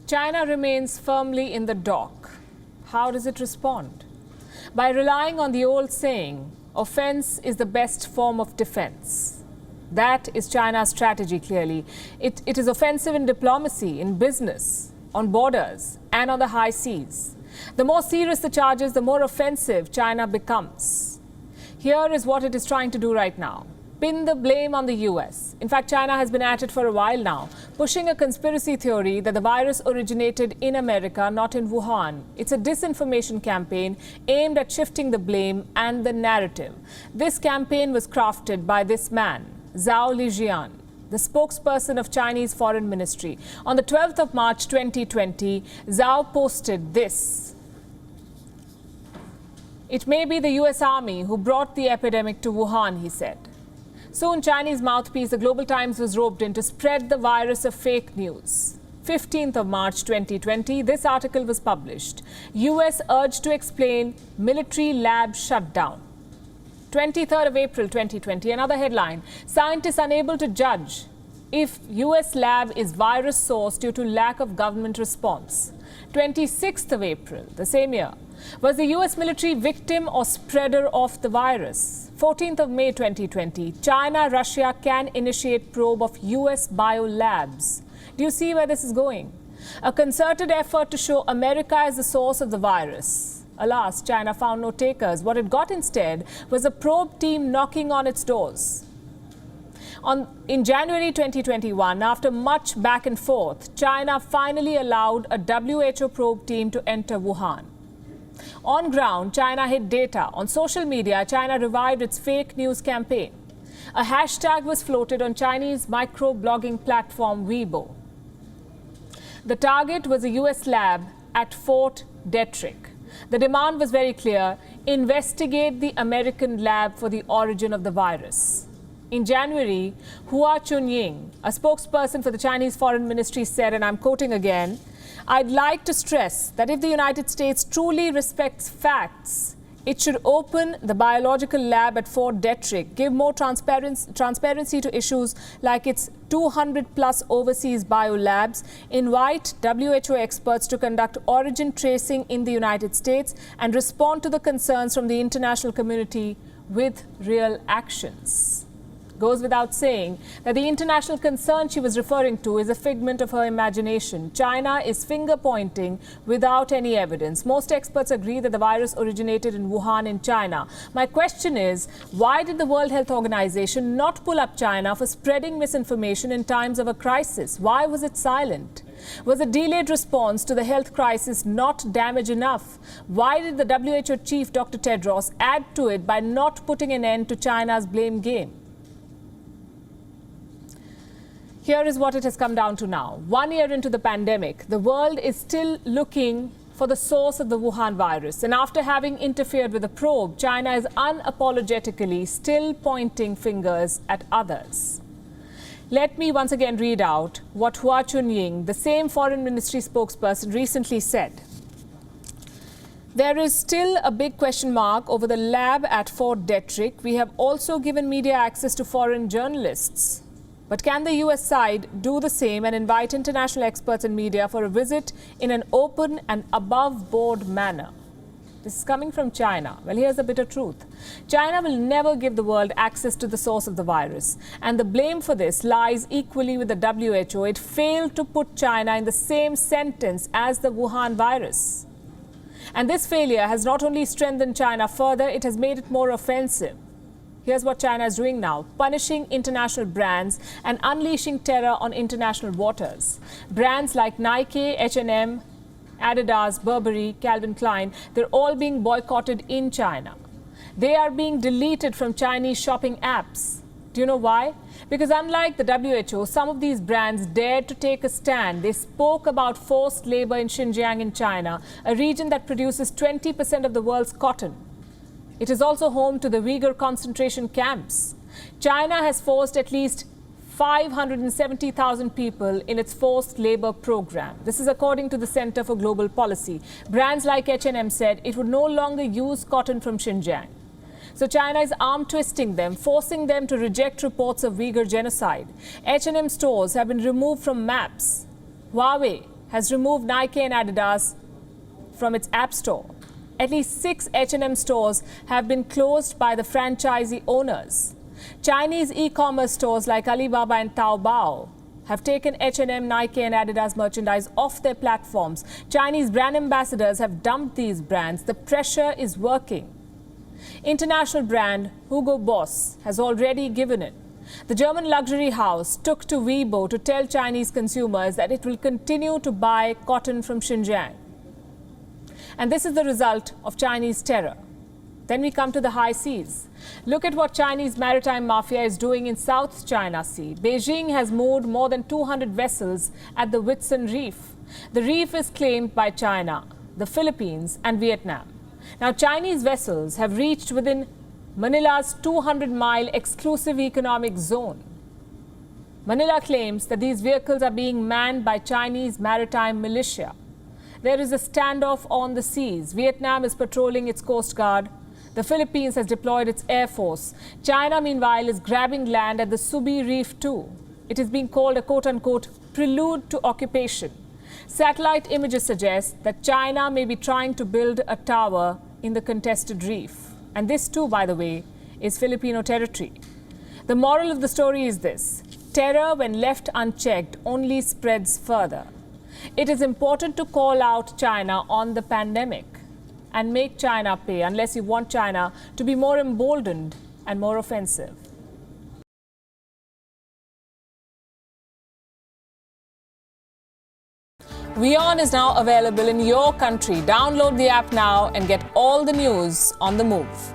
China remains firmly in the dock. How does it respond? By relying on the old saying, offense is the best form of defense. That is China's strategy, clearly. It is offensive in diplomacy, in business, on borders, and on the high seas. The more serious the charges, the more offensive China becomes. Here is what it is trying to do right now. Pin the blame on the US. In fact, China has been at it for a while now, pushing a conspiracy theory that the virus originated in America, not in Wuhan. It's a disinformation campaign aimed at shifting the blame and the narrative. This campaign was crafted by this man, Zhao Lijian, the spokesperson of Chinese Foreign Ministry. On the 12th of March 2020, Zhao posted this. It may be the US Army who brought the epidemic to Wuhan, he said. Soon, Chinese mouthpiece, the Global Times, was roped in to spread the virus of fake news. 15th of March 2020, this article was published. US urged to explain military lab shutdown. 23rd of April 2020, another headline, scientists unable to judge if US lab is virus source due to lack of government response. 26th of April, the same year, was the US military victim or spreader of the virus? 14th of May 2020, China, Russia can initiate probe of US biolabs. Do you see where this is going? A concerted effort to show America as the source of the virus. Alas, China found no takers. What it got instead was a probe team knocking on its doors. In January 2021, after much back and forth, China finally allowed a WHO probe team to enter Wuhan. On ground, China hid data. On social media, China revived its fake news campaign. A hashtag was floated on Chinese micro-blogging platform Weibo. The target was a US lab at Fort Detrick. The demand was very clear: investigate the American lab for the origin of the virus. In January, Hua Chunying, a spokesperson for the Chinese Foreign Ministry, said, and I'm quoting again, I'd like to stress that if the United States truly respects facts, it should open the biological lab at Fort Detrick, give more transparency to issues like its 200-plus overseas biolabs, invite WHO experts to conduct origin tracing in the United States, and respond to the concerns from the international community with real actions. Goes without saying that the international concern she was referring to is a figment of her imagination. China is finger-pointing without any evidence. Most experts agree that the virus originated in Wuhan in China. My question is, why did the World Health Organization not pull up China for spreading misinformation in times of a crisis? Why was it silent? Was a delayed response to the health crisis not damage enough? Why did the WHO chief, Dr. Tedros, add to it by not putting an end to China's blame game? Here is what it has come down to now. 1 year into the pandemic, the world is still looking for the source of the Wuhan virus. And after having interfered with the probe, China is unapologetically still pointing fingers at others. Let me once again read out what Hua Chunying, the same foreign ministry spokesperson, recently said. There is still a big question mark over the lab at Fort Detrick. We have also given media access to foreign journalists. But can the US side do the same and invite international experts and media for a visit in an open and above-board manner? This is coming from China. Well, here's the bitter truth. China will never give the world access to the source of the virus. And the blame for this lies equally with the WHO. It failed to put China in the same sentence as the Wuhan virus. And this failure has not only strengthened China further, it has made it more offensive. Here's what China is doing now, punishing international brands and unleashing terror on international waters. Brands like Nike, H&M, Adidas, Burberry, Calvin Klein, they're all being boycotted in China. They are being deleted from Chinese shopping apps. Do you know why? Because unlike the WHO, some of these brands dared to take a stand. They spoke about forced labor in Xinjiang in China, a region that produces 20% of the world's cotton. It is also home to the Uyghur concentration camps. China has forced at least 570,000 people in its forced labor program. This is according to the Center for Global Policy. Brands like H&M said it would no longer use cotton from Xinjiang. So China is arm twisting them, forcing them to reject reports of Uyghur genocide. H&M stores have been removed from maps. Huawei has removed Nike and Adidas from its app store. At least 6 H&M stores have been closed by the franchisee owners. Chinese e-commerce stores like Alibaba and Taobao have taken H&M, Nike and Adidas merchandise off their platforms. Chinese brand ambassadors have dumped these brands. The pressure is working. International brand Hugo Boss has already given in. The German luxury house took to Weibo to tell Chinese consumers that it will continue to buy cotton from Xinjiang. And this is the result of Chinese terror. Then we come to the high seas. Look at what Chinese maritime mafia is doing in South China Sea. Beijing has moored more than 200 vessels at the Whitsun Reef. The reef is claimed by China, the Philippines and Vietnam. Now, Chinese vessels have reached within Manila's 200-mile exclusive economic zone. Manila claims that these vehicles are being manned by Chinese maritime militia. There is a standoff on the seas. Vietnam is patrolling its coast guard. The Philippines has deployed its air force. China, meanwhile, is grabbing land at the Subi Reef too. It is being called a quote-unquote prelude to occupation. Satellite images suggest that China may be trying to build a tower in the contested reef. And this too, by the way, is Filipino territory. The moral of the story is this: terror, when left unchecked, only spreads further. It is important to call out China on the pandemic and make China pay, unless you want China to be more emboldened and more offensive. WION is now available in your country. Download the app now and get all the news on the move.